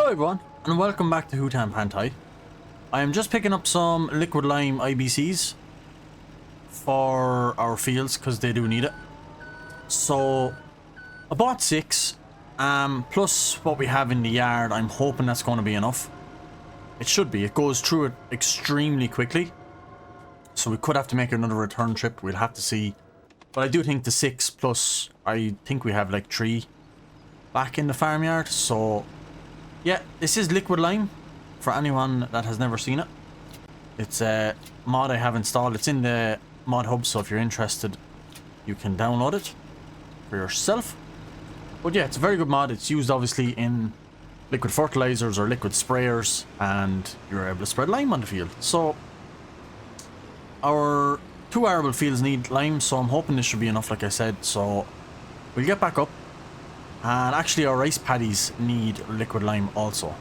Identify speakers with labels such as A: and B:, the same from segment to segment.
A: Hello everyone, and welcome back to Hutan Pantai. I am just picking up some liquid lime IBCs for our fields, because they do need it. So, I bought 6, plus what we have in the yard. I'm hoping that's going to be enough. It should be. It goes through it extremely quickly. So we could have to make another return trip, we'll have to see. But I do think the 6 plus, I think we have like 3 back in the farmyard, so... yeah, this is liquid lime, for anyone that has never seen it. It's a mod I have installed. It's in the mod hub, so if you're interested, you can download it for yourself. But yeah, it's a very good mod. It's used obviously in liquid fertilizers or liquid sprayers, and you're able to spread lime on the field. So our 2 arable fields need lime, so I'm hoping this should be enough, like I said. So we'll get back up. And actually our rice paddies need liquid lime also.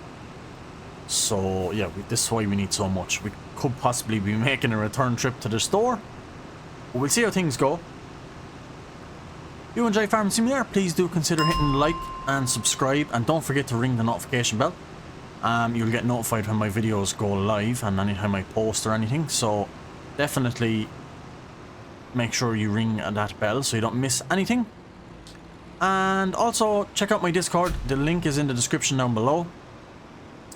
A: So yeah, this is why we need so much. We could possibly be making a return trip to the store, but we'll see how things go. If you enjoy Farming Simulator, please do consider hitting like and subscribe, and don't forget to ring the notification bell. You'll get notified when my videos go live and anytime I post or anything, so definitely make sure you ring that bell so you don't miss anything. And also check out my Discord. The link is in the description down below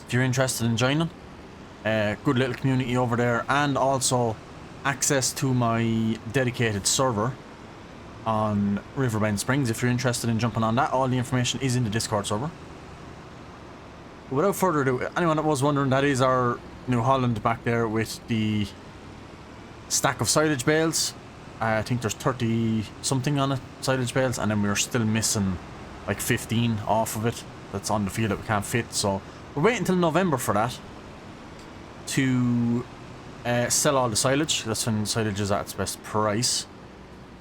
A: if you're interested in joining. Good little community over there, and also access to my dedicated server on Riverbend Springs if you're interested in jumping on that. All the information is in the Discord server. But without further ado, anyone that was wondering, that is our New Holland back there with the stack of silage bales. I think there's 30 something on it, silage bales, and then we're still missing like 15 off of it that's on the field that we can't fit. So we're waiting until November for that to sell all the silage. That's when silage is at its best price.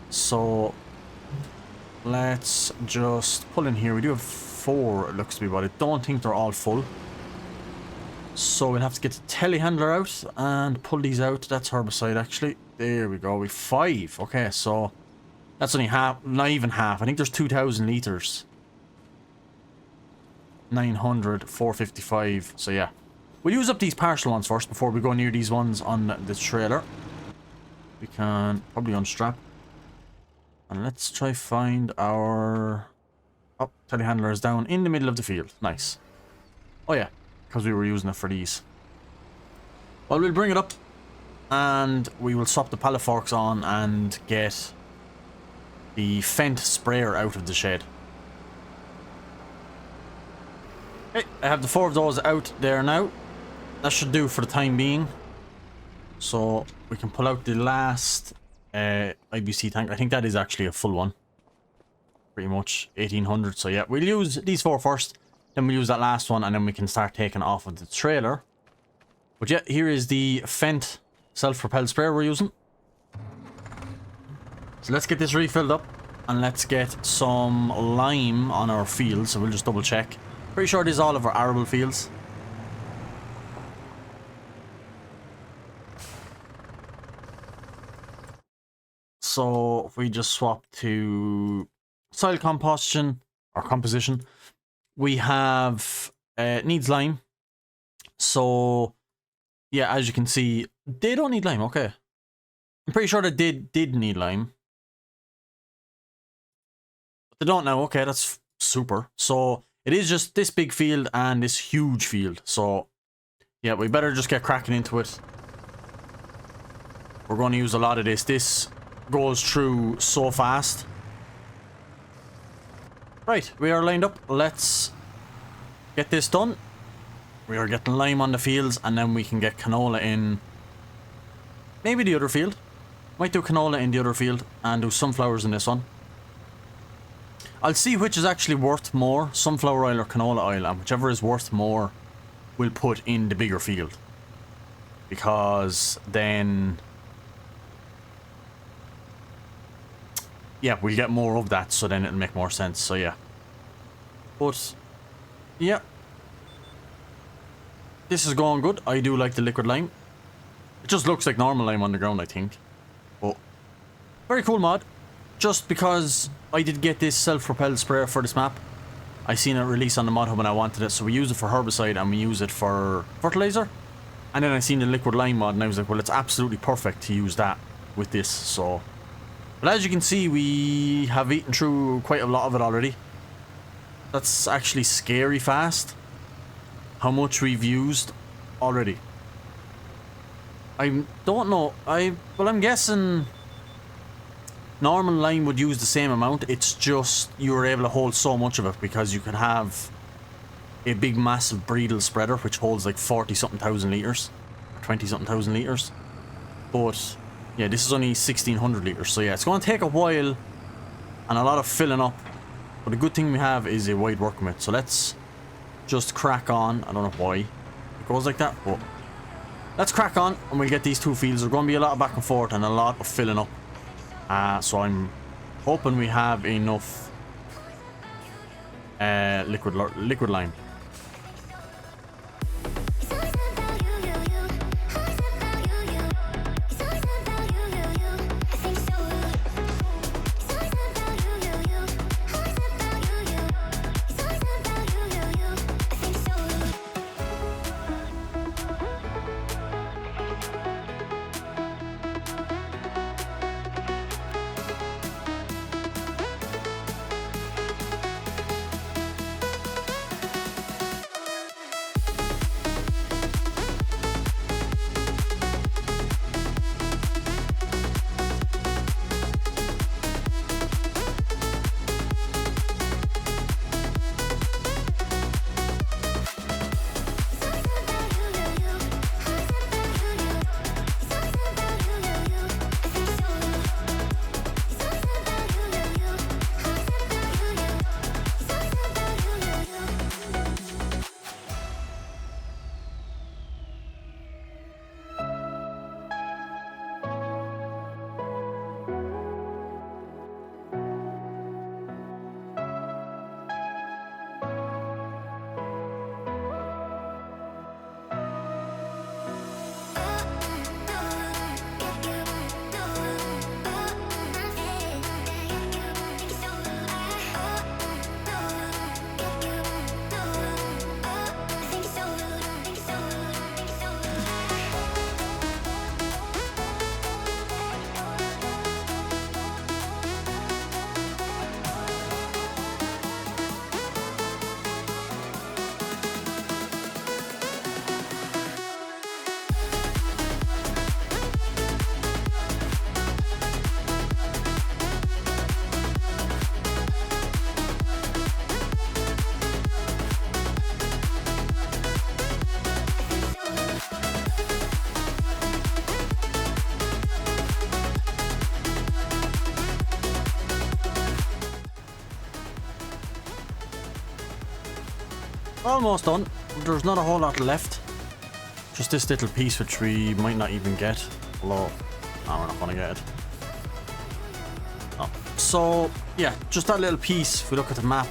A: So let's just pull in here. We do have 4, it looks to be, but I don't think they're all full. So we'll have to get the telehandler out and pull these out. That's herbicide actually. There we go, we've 5. Okay, so that's only half, not even half. I think there's 2,000 litres. 900, 455. So yeah, we'll use up these partial ones first before we go near these ones on the trailer. We can probably unstrap. And let's try find our... oh, telehandler is down in the middle of the field. Nice. Oh yeah, because we were using it for these. Well, we'll bring it up, and we will swap the pallet forks on and get the Fendt sprayer out of the shed. Okay, I have the 4 of those out there now. That should do for the time being. So we can pull out the last IBC tank. I think that is actually a full one. Pretty much 1800. So yeah, we'll use these 4 first, then we'll use that last one, and then we can start taking off of the trailer. But yeah, here is the Fendt self-propelled sprayer we're using. So let's get this refilled up, and let's get some lime on our field. So we'll just double check. Pretty sure this is all of our arable fields. So if we just swap to soil composition, or composition, we have needs lime. So yeah, as you can see, they don't need lime. Okay, I'm pretty sure that they did need lime, but they don't now. Okay, that's super. So it is just this big field and this huge field. So yeah, we better just get cracking into it. We're going to use a lot of this. This goes through so fast. Right, we are lined up. Let's get this done. We are getting lime on the fields, and then we can get canola in maybe the other field. Might do canola in the other field and do sunflowers in this one. I'll see which is actually worth more, sunflower oil or canola oil, and whichever is worth more we'll put in the bigger field, because then yeah, we'll get more of that, so then it'll make more sense. So yeah, but yeah, this is going good. I do like the liquid lime. It just looks like normal lime on the ground, I think. But very cool mod. Just because I did get this self-propelled sprayer for this map, I seen it release on the mod hub and I wanted it, so we use it for herbicide and we use it for fertilizer. And then I seen the liquid lime mod and I was like, well, it's absolutely perfect to use that with this. So, but as you can see, we have eaten through quite a lot of it already. That's actually scary fast how much we've used already. I don't know. Well, I'm guessing normal lime would use the same amount. It's just you were able to hold so much of it because you could have a big massive Breedel spreader which holds like 40 something thousand liters, 20 something thousand liters. But yeah, this is only 1600 liters, so yeah, it's going to take a while and a lot of filling up. But the good thing we have is a wide working width, so let's just crack on. I don't know why it goes like that, but let's crack on and we'll get these two fields. There's going to be a lot of back and forth and a lot of filling up. So I'm hoping we have enough liquid lime. Almost done. There's not a whole lot left. Just this little piece which we might not even get. Although, no, we're not going to get it. Oh. So, yeah, just that little piece. If we look at the map,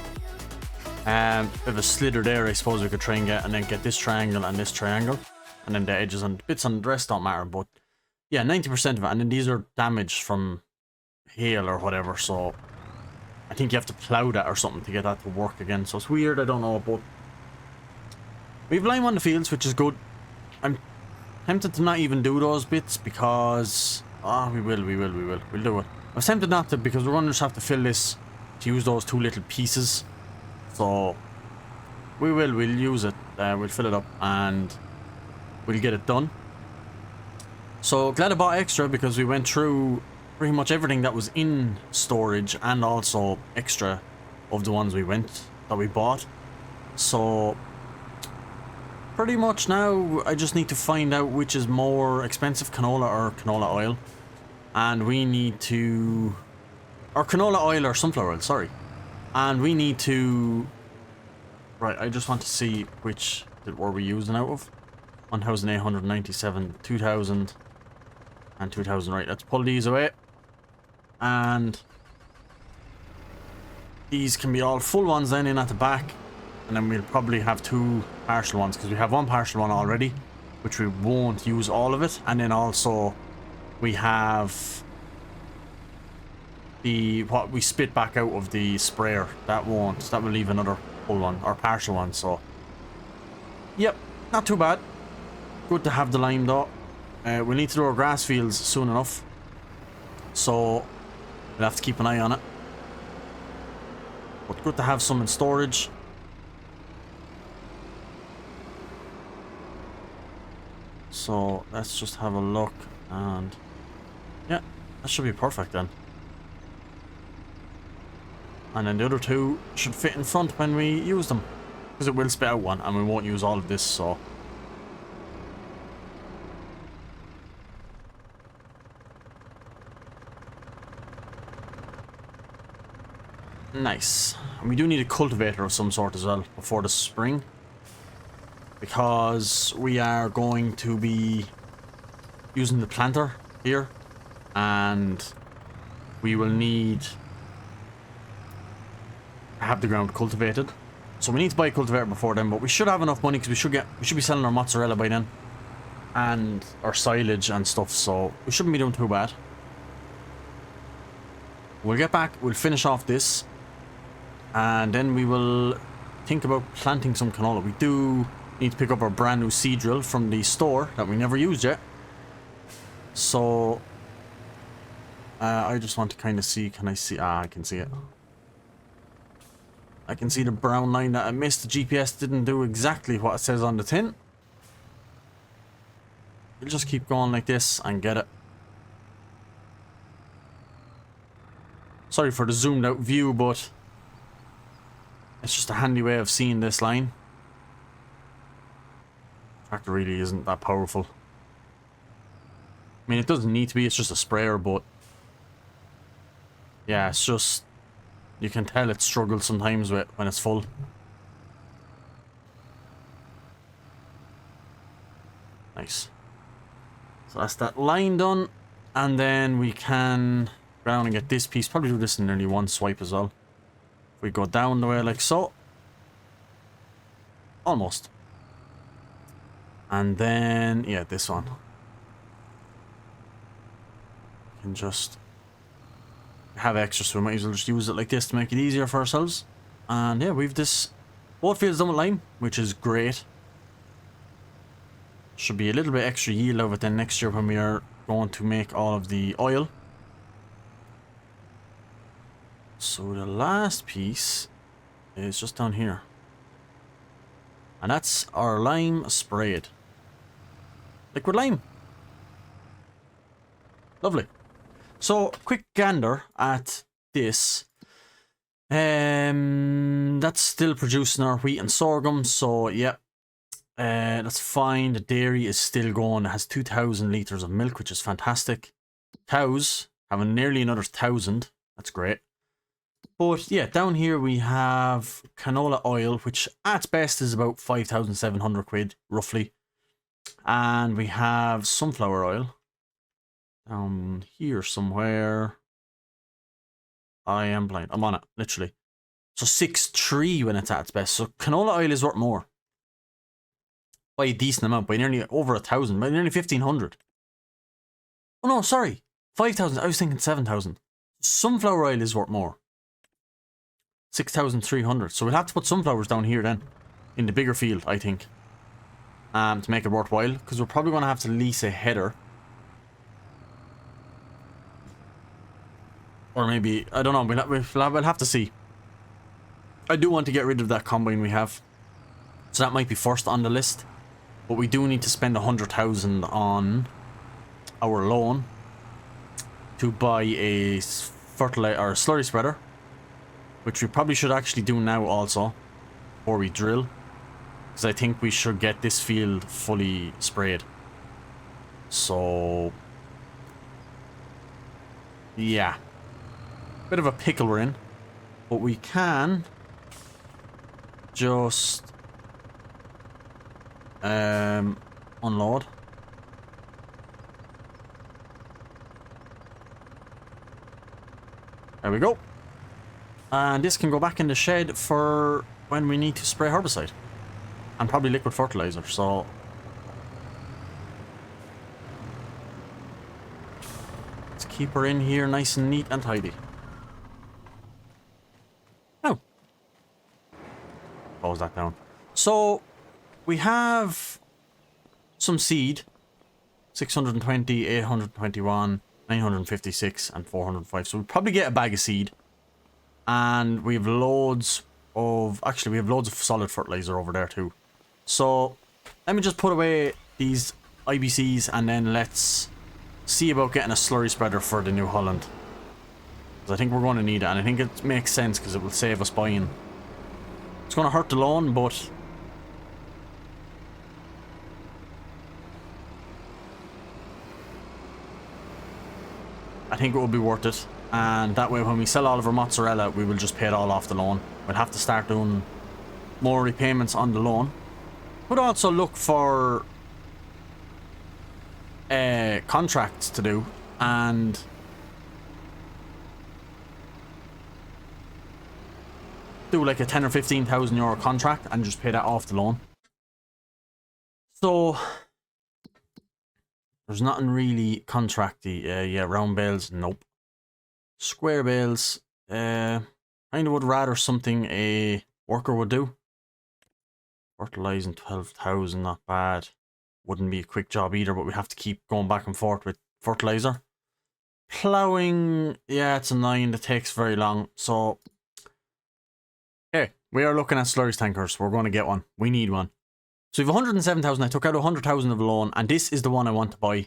A: bit of a slither there, I suppose we could try and get, and then get this triangle and this triangle. And then the edges and bits on the rest don't matter. But, yeah, 90% of it. And then these are damaged from hail or whatever. So, I think you have to plow that or something to get that to work again. So, it's weird. I don't know, but we've lime on the fields, which is good. I'm tempted to not even do those bits because... Oh, we'll do it. I was tempted not to because we're going to just have to fill this to use those two little pieces. So, we'll use it. We'll fill it up and we'll get it done. So, glad I bought extra because we went through pretty much everything that was in storage and also extra of the ones that we bought. So... pretty much now, I just need to find out which is more expensive, canola or canola oil. And we need to... or canola oil or sunflower oil, sorry. And we need to... right, I just want to see which were we using out of. 1,897, 2,000, and 2,000. Right, let's pull these away. And... these can be all full ones then in at the back. And then we'll probably have two partial ones because we have one partial one already, which we won't use all of it. And then also we have what we spit back out of the sprayer. That will leave another full one, or partial one, so. Yep, not too bad. Good to have the lime though. We'll need to do our grass fields soon enough. So, we'll have to keep an eye on it. But good to have some in storage. So, let's just have a look, and yeah, that should be perfect then. And then the other two should fit in front when we use them. Because it will spit out one, and we won't use all of this, so. Nice. And we do need a cultivator of some sort as well before the spring. Because we are going to be using the planter here. And we will need to have the ground cultivated. So we need to buy a cultivator before then, but we should have enough money because we should be selling our mozzarella by then. And our silage and stuff, so we shouldn't be doing too bad. We'll get back, we'll finish off this. And then we will think about planting some canola. We do need to pick up our brand new seed drill from the store that we never used yet. So I just want to kind of see, can I see? Ah, I can see it. I can see the brown line that I missed. The GPS didn't do exactly what it says on the tin. We'll just keep going like this and get it. Sorry for the zoomed out view, but it's just a handy way of seeing this line. Tractor really isn't that powerful. I mean, it doesn't need to be, it's just a sprayer, but yeah, it's just, you can tell it struggles sometimes with when it's full. Nice. So that's that line done, and then we can go down and get this piece. Probably do this in nearly one swipe as well. If we go down the way like so. Almost. And then, yeah, this one. Can just have extra, so we might as well just use it like this to make it easier for ourselves. And yeah, we've this both fields done with lime, which is great. Should be a little bit extra yield of it then next year when we are going to make all of the oil. So the last piece is just down here. And that's our lime sprayed. Liquid lime. Lovely. So, quick gander at this. That's still producing our wheat and sorghum, so yeah. That's fine. The dairy is still going. It has 2,000 litres of milk, which is fantastic. Cows having nearly another 1,000. That's great. But yeah, down here we have canola oil, which at best is about 5,700 quid, roughly. And we have sunflower oil. Down here somewhere. I am blind. I'm on it, literally. So 6.3 when it's at its best. So canola oil is worth more. By a decent amount. By nearly over 1,000. By nearly 1,500. Oh no, sorry. 5,000. I was thinking 7,000. Sunflower oil is worth more. 6,300. So we'll have to put sunflowers down here then. In the bigger field, I think. To make it worthwhile. Because we're probably going to have to lease a header. Or maybe, I don't know, we'll have to see. I do want to get rid of that combine we have. So that might be first on the list. But we do need to spend 100,000 on our loan to buy a fertilizer or a slurry spreader. Which we probably should actually do now also. Before we drill. Because I think we should get this field fully sprayed. So yeah. Bit of a pickle we're in. But we can just unload. There we go. And this can go back in the shed for when we need to spray herbicide. And probably liquid fertilizer, so let's keep her in here nice and neat and tidy. Oh. close that down. So we have some seed. 620, 821, 956, and 405. So we'll probably get a bag of seed. And we have loads of... Actually, we have loads of solid fertilizer over there too. So let me just put away these IBCs and then let's see about getting a slurry spreader for the New Holland. Because I think we're going to need it, and I think it makes sense because it will save us buying. It's going to hurt the loan, but... I think it will be worth it, and that way when we sell all of our mozzarella, we will just pay it all off the loan. We'll have to start doing more repayments on the loan. Could also look for contracts to do, and do like a 10 or 15,000 euro contract and just pay that off the loan. So there's nothing really contracty. Yeah, round bales, nope. Square bales, kind of would rather something a worker would do. Fertilizing 12,000, not bad. Wouldn't be a quick job either, but we have to keep going back and forth with fertilizer. Plowing, yeah, it's a 9 that takes very long. So, hey, we are looking at slurry tankers. We're going to get one. We need one. So we have 107,000. I took out 100,000 of a loan, and this is the one I want to buy.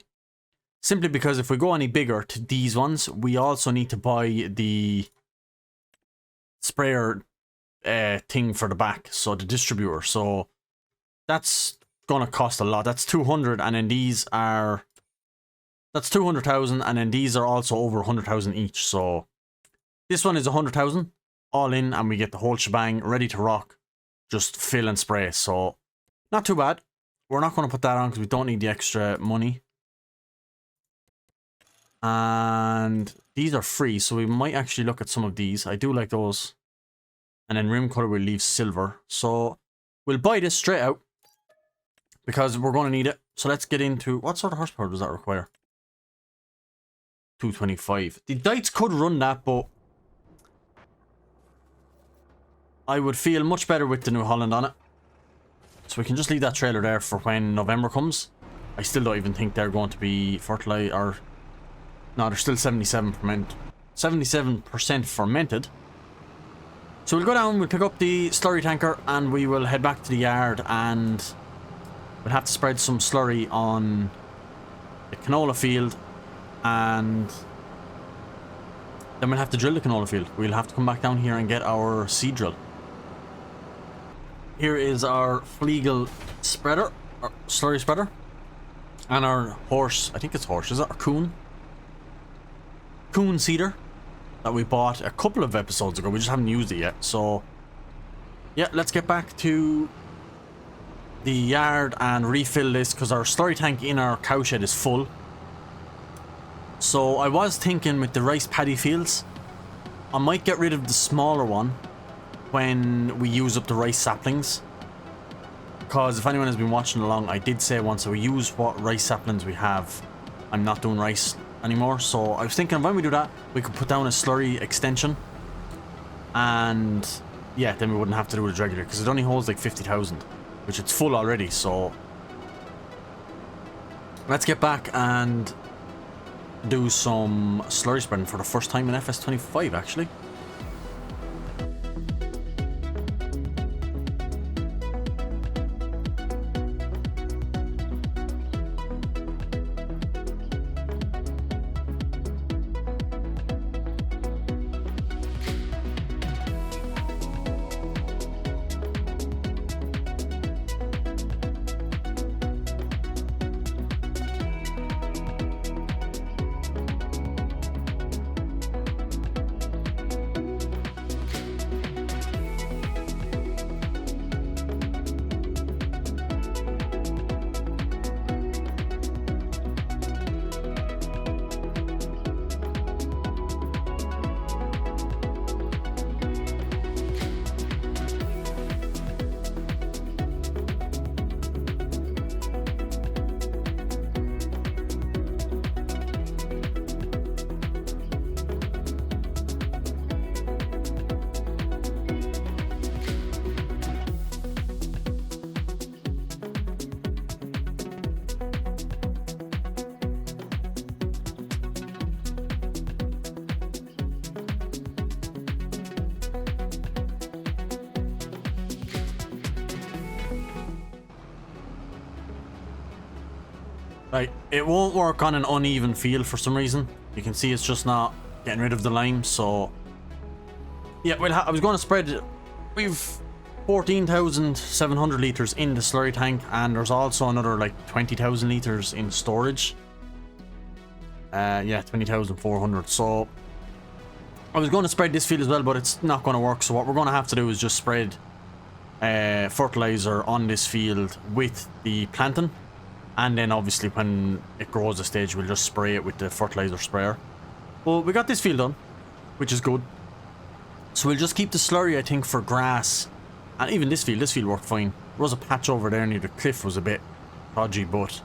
A: Simply because if we go any bigger to these ones, we also need to buy the sprayer thing for the back, so the distributor. So that's gonna cost a lot. That's 200, and then these are... That's 200,000, and then these are also over 100,000 each. So this one is 100,000 all in, and we get the whole shebang ready to rock. Just fill and spray. So not too bad. We're not going to put that on because we don't need the extra money. And these are free, so we might actually look at some of these. I do like those. And then rim color will leave silver. So we'll buy this straight out because we're going to need it. So let's get into... What sort of horsepower does that require? 225. The Dites could run that, but I would feel much better with the New Holland on it. So we can just leave that trailer there for when November comes. I still don't even think they're going to be fertilized, or... No, they're still 77% fermented. So we'll go down, we'll pick up the slurry tanker, and we will head back to the yard, and we'll have to spread some slurry on the canola field, and then we'll have to drill the canola field. We'll have to come back down here and get our seed drill. Here is our Flegel spreader, or slurry spreader, and our horse, I think it's horse, is it? Or coon seeder that we bought a couple of episodes ago. We just haven't used it yet. So yeah, let's get back to the yard and refill this, because our slurry tank in our cowshed is full. So I was thinking with the rice paddy fields, I might get rid of the smaller one when we use up the rice saplings, because if anyone has been watching along, I did say once that we use what rice saplings we have. I'm not doing rice anymore, so I was thinking when we do that, we could put down a slurry extension, and yeah, then we wouldn't have to do it regular, because it only holds like 50,000, which it's full already. So let's get back and do some slurry spreading for the first time in FS25 actually. Like, it won't work on an uneven field for some reason. You can see it's just not getting rid of the lime, so... Yeah, well, I was going to spread... We've 14,700 litres in the slurry tank, and there's also another, like, 20,000 litres in storage. Yeah, 20,400, so... I was going to spread this field as well, but it's not going to work, so what we're going to have to do is just spread fertilizer on this field with the planting. And then obviously when it grows a stage, we'll just spray it with the fertilizer sprayer. Well, we got this field done, which is good. So we'll just keep the slurry, I think, for grass. And even this field worked fine. There was a patch over there near the cliff, was a bit dodgy, but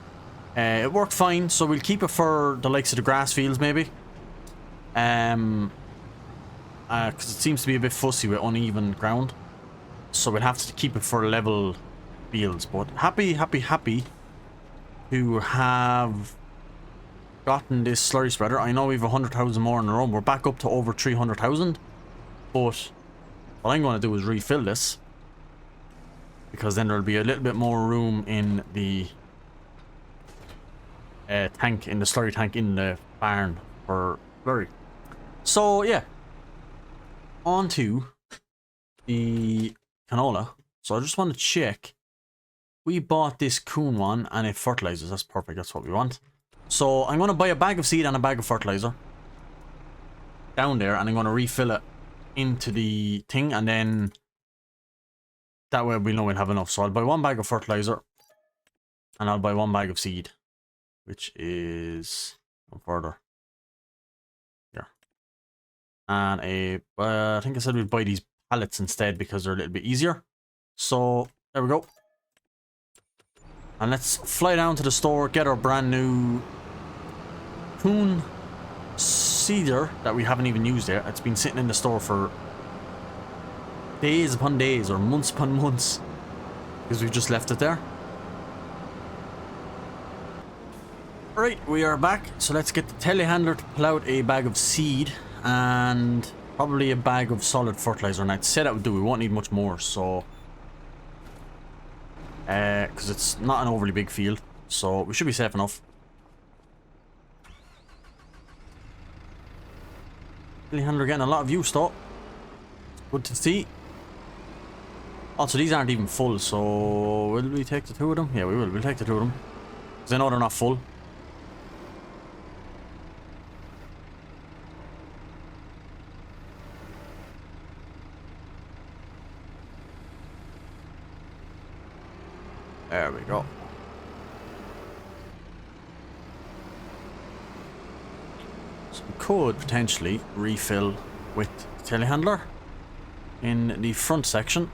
A: it worked fine. So we'll keep it for the likes of the grass fields, maybe. Because it seems to be a bit fussy with uneven ground. So we'll have to keep it for level fields. But happy to have gotten this slurry spreader. I know we've 100,000 more in a row. We're back up to over 300,000. But what I'm going to do is refill this, because then there'll be a little bit more room in the tank, in the slurry tank in the barn for slurry. So yeah, on to the canola. So I just want to check. We bought this Kuhn one and it fertilizes. That's perfect. That's what we want. So I'm going to buy a bag of seed and a bag of fertilizer down there, and I'm going to refill it into the thing, and then that way we know we'll have enough. So I'll buy one bag of fertilizer and I'll buy one bag of seed, which is further here. And I think I said we'd buy these pallets instead because they're a little bit easier. So there we go. And let's fly down to the store, get our brand new Kuhn seeder that we haven't even used yet. It's been sitting in the store for days upon days or months upon months because we've just left it there. Right, we are back. So let's get the telehandler to pull out a bag of seed and probably a bag of solid fertilizer. And I'd say that would do. We won't need much more, so because it's not an overly big field, so we should be safe enough. Telehandler getting a lot of use though. Good to see. Also, these aren't even full, so will we take the two of them? Yeah, we will. We'll take the two of them, because I know they're not full. There we go. So we could potentially refill with the telehandler in the front section.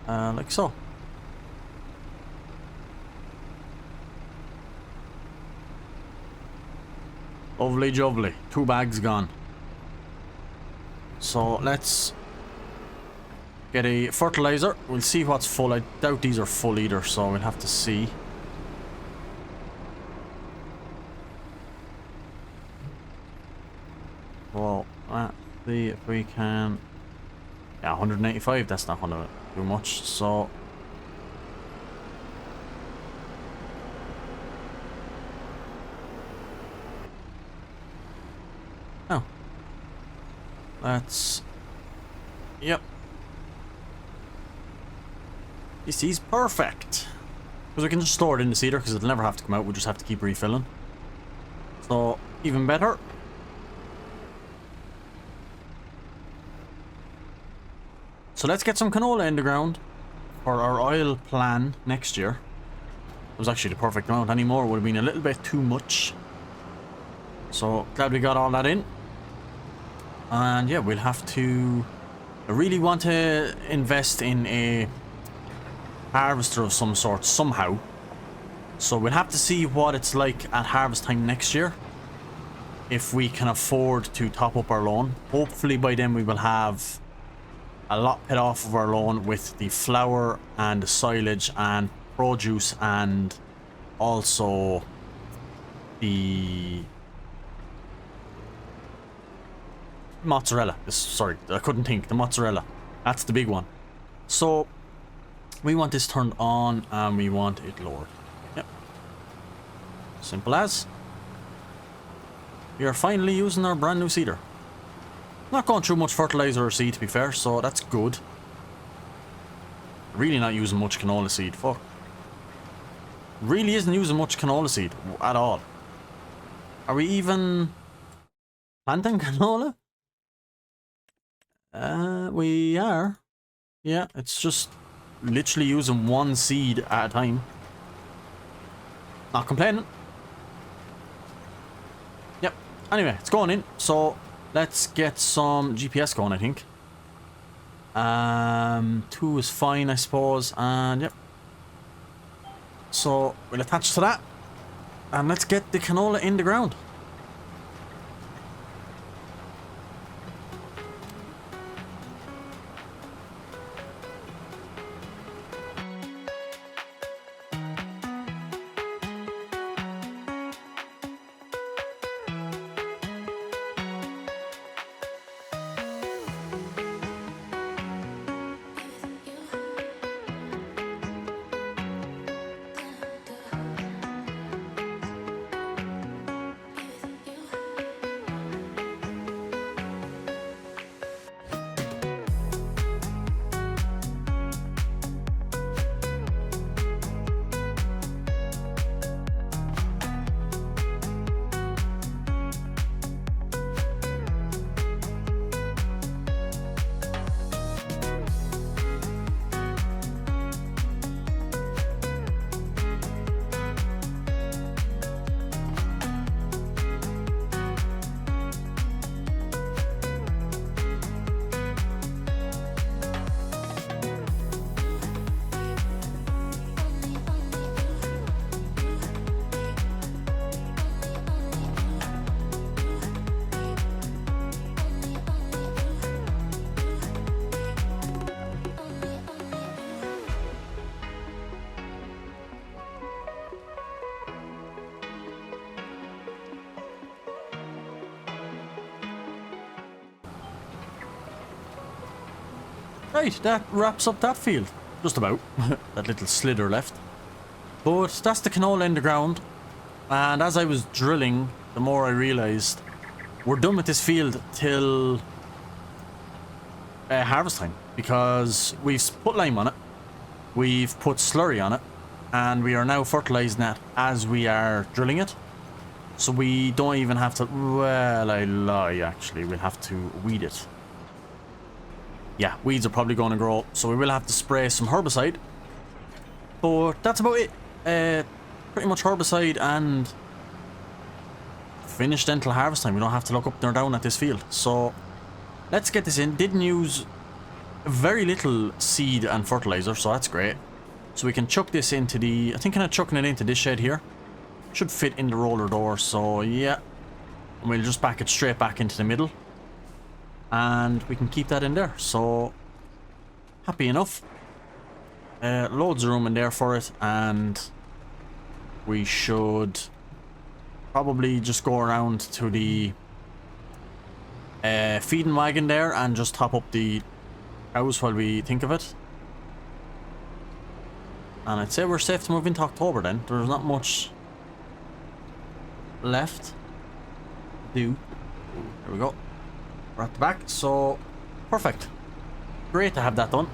A: Like so. Lovely jubbly. 2 bags gone. So let's get a fertilizer. We'll see what's full. I doubt these are full either, so we'll have to see. Well, let's see if we can. Yeah, 185. That's not gonna do much. So oh. Let's... Yep. This is perfect. Because we can just store it in the seeder, because it'll never have to come out. We'll just have to keep refilling. So, even better. So let's get some canola in the ground for our oil plan next year. It was actually the perfect amount. Any more would have been a little bit too much. So, glad we got all that in. And yeah, we'll have to... I really want to invest in a harvester of some sort somehow. So we'll have to see what it's like at harvest time next year, if we can afford to top up our loan. Hopefully by then we will have a lot paid off of our loan with the flour and the silage and produce, and also the mozzarella. Sorry, I couldn't think. The mozzarella. That's the big one. So we want this turned on and we want it lowered. Yep. Simple as. We are finally using our brand new seeder. Not going through much fertilizer or seed, to be fair, so that's good. Really not using much canola seed. Fuck. Really isn't using much canola seed at all. Are we even planting canola? We are. Yeah, it's just literally using one seed at a time. Not complaining. Yep. Anyway, it's going in. So let's get some GPS going, I think. 2 is fine, I suppose. And yep. So we'll attach to that. And let's get the canola in the ground. Right, that wraps up that field. Just about. That little slither left. But that's the canola in the ground. And as I was drilling, the more I realised we're done with this field till harvest time. Because we've put lime on it. We've put slurry on it. And we are now fertilising that as we are drilling it. So we don't even have to... Well, I lie, actually. We'll have to weed it. Yeah, weeds are probably going to grow, so we will have to spray some herbicide. But that's about it. Pretty much herbicide and finished until harvest time. We don't have to look up or down at this field. So let's get this in. Didn't use very little seed and fertilizer, so that's great. So we can chuck this into the... I think kind of chucking it into this shed here. Should fit in the roller door, so yeah. And we'll just back it straight back into the middle. And we can keep that in there, so happy enough. Loads of room in there for it, and we should probably just go around to the feeding wagon there and just top up the cows while we think of it. And I'd say we're safe to move into October then. There's not much left to do. There we go. We're at the back, so perfect. Great to have that done.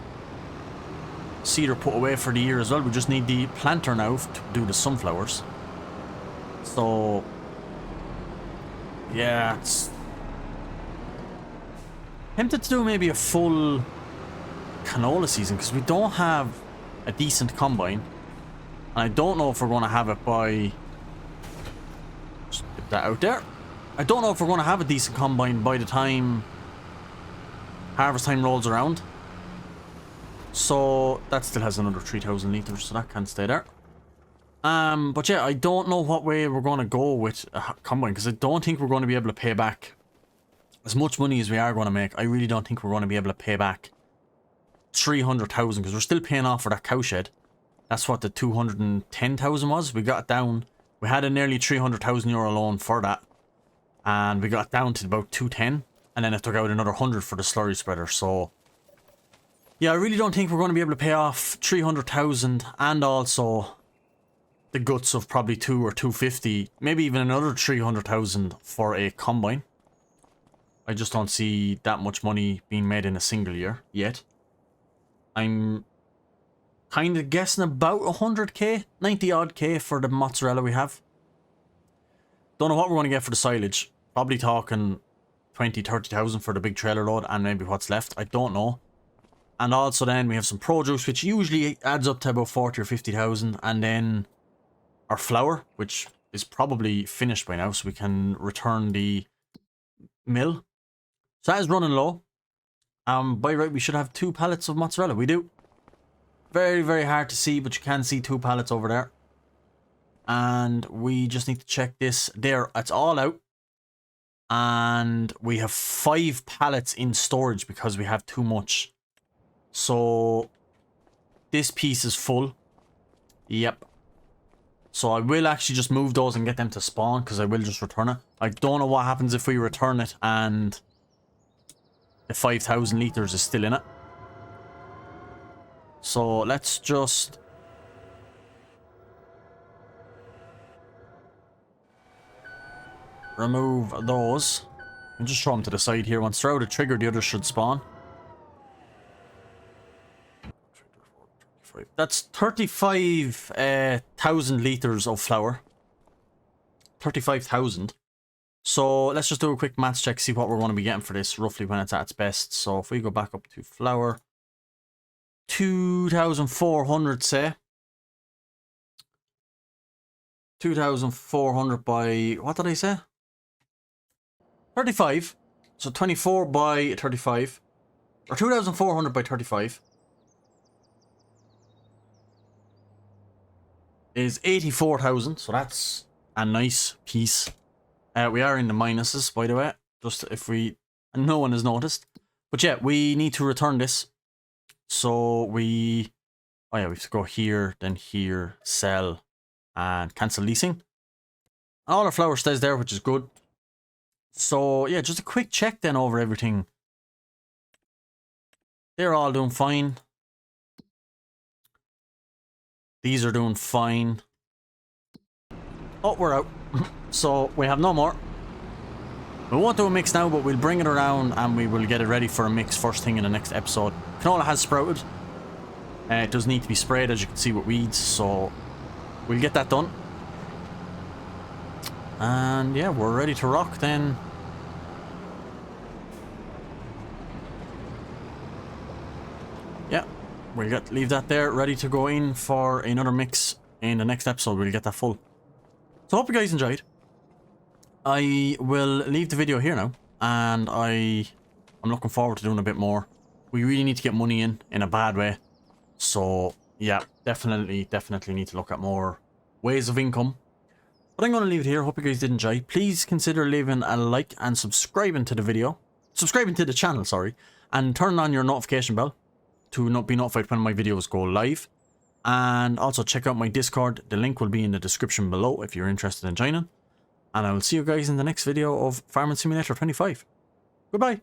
A: Seeder put away for the year as well. We just need the planter now to do the sunflowers. So yeah, it's tempted to do maybe a full canola season because we don't have a decent combine. And I don't know if we're going to have it by... Just get that out there. I don't know if we're going to have a decent combine by the time harvest time rolls around. So that still has another 3,000 litres, so that can't stay there. But yeah, I don't know what way we're going to go with a combine, because I don't think we're going to be able to pay back as much money as we are going to make. I really don't think we're going to be able to pay back 300,000, because we're still paying off for that cowshed. That's what the 210,000 was. We got it down. We had a nearly 300,000 euro loan for that. And we got down to about 210, and then it took out another 100 for the slurry spreader. So Yeah, I really don't think we're going to be able to pay off 300,000 and also the guts of probably 2 or 250, maybe even another 300,000 for a combine. I just don't see that much money being made in a single year yet. I'm kind of guessing about 100k, 90 odd k for the mozzarella we have. Don't know what we're going to get for the silage. Probably talking 20, 30,000 for the big trailer load and maybe what's left. I don't know. And also then we have some produce, which usually adds up to about 40 or 50,000. And then our flour, which is probably finished by now, so we can return the mill. So that is running low. By right, we should have 2 pallets of mozzarella. We do. Very, very hard to see, but you can see 2 pallets over there. And we just need to check this. There, it's all out. And we have 5 pallets in storage because we have too much. So this piece is full. Yep. So I will actually just move those and get them to spawn because I will just return it. I don't know what happens if we return it and the 5,000 litres is still in it. So let's just remove those and just throw them to the side here. Once they're out of trigger, the others should spawn. That's 35,000 litres of flour. 35,000. So let's just do a quick maths check, see what we're going to be getting for this roughly when it's at its best. So if we go back up to flour, 2,400 say. 2,400 by, what did I say? 35. So 24 by 35. Or 2,400 by 35. Is 84,000. So that's a nice piece. We are in the minuses, by the way. Just if we... And no one has noticed. But yeah, we need to return this. So we... Oh yeah, we have to go here, then here, sell, and cancel leasing. All our flour stays there, which is good. So yeah, just a quick check then over everything. They're all doing fine. These are doing fine. Oh, we're out. So we have no more. We won't do a mix now, but we'll bring it around and we will get it ready for a mix first thing in the next episode. Canola has sprouted. It does need to be sprayed, as you can see, with weeds, so we'll get that done. And yeah, we're ready to rock then. Yeah, we'll leave that there, ready to go in for another mix in the next episode. We'll get that full. So hope you guys enjoyed. I will leave the video here now, and I'm looking forward to doing a bit more. We really need to get money in a bad way. So yeah, definitely need to look at more ways of income. But I'm going to leave it here. Hope you guys did enjoy. Please consider leaving a like and subscribing to the video. Subscribing to the channel, sorry. And turn on your notification bell to not be notified when my videos go live. And also check out my Discord. The link will be in the description below if you're interested in joining. And I will see you guys in the next video of Farming Simulator 25. Goodbye.